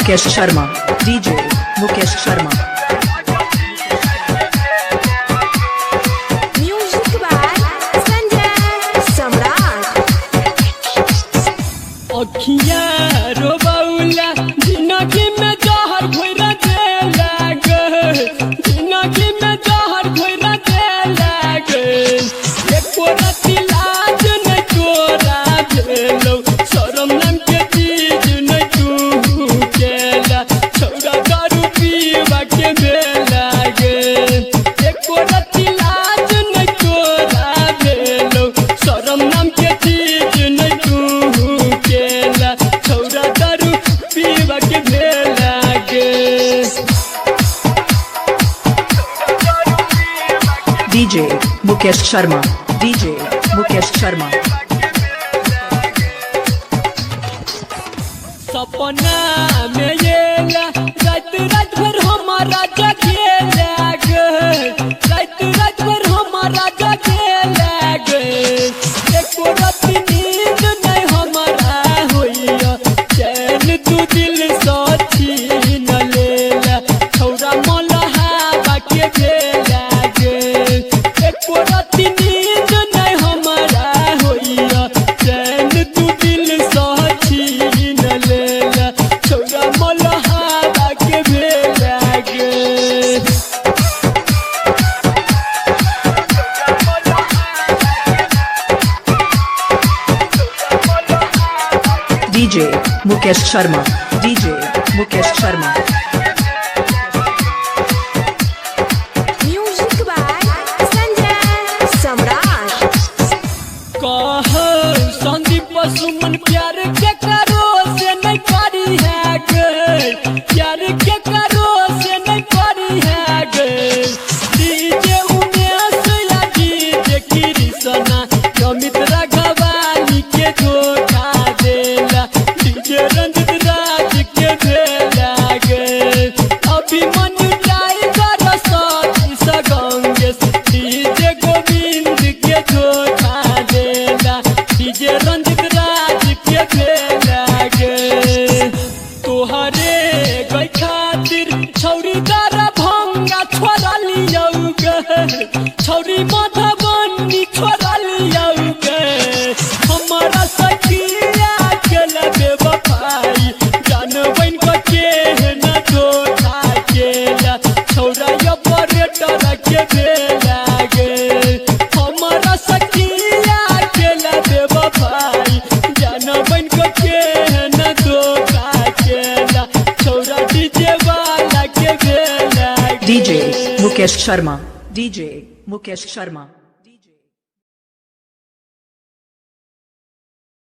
Mukesh Sharma DJ Mukesh Sharma music by Sanjay Samrat. अखिया रो बउला जिंदगी में जहर घोरा दे लागे, जिंदगी में जहर घोरा दे लागे। एको राती लाज नहीं तोरा भेलो, शरम नाम के चीज नहीं तू केला। छौरा दारू पीवा के बेलागे, एको राती लाज नहीं तोरा भेलो, शरम नाम के चीज नहीं तू केला। छौरा दारू पीवा के बेलागे। डीजे मुकेश शर्मा डीजे मुकेश शर्मा सपना में येला रात रात भर हमारा जगे लागे, रात रात भर हमारा जगे लागे। एको राती नींद नहीं हमारा होइया, चैन तू दिल से छीन लेला। छौरा मलहावा के बेलागे, एको राती नींद नहीं हमारा होइया, चैन तू दिल से छीन लेला। छौरा मलहावा के बेलागे। DJ Mukesh Sharma DJ Mukesh Sharma music by Sanjay Samrat. कह संदीप सुमन प्यार के करो से नहीं करी है गे, प्यार के करो से नहीं करी है गे। डीजे उमेश या डीजे कृष्णा अमित राघवानी के धोखा देला, डीजे रंजित राज के देला गे। अभी मन टाइगर साथी सगंगेश डीजे गोविंद के धोखा देला, डीजे रंजित राज के देला गे। तोहरे गई खातिर छौरी दारा भंगा छोड़ा लियौ गे, छौरी मधुबनी छोड़ा लियौ गे। हमारा सखिया के लबे बपाई जान बन के न धोखा केला। छौरा ऑपरेटर के बेला गे, हमारा सखिया के लबे बपाई जान बन के न धोखा केला। छौरा डीजे वाला के बेला गे। DJ Mukesh Sharma DJ Mukesh Sharma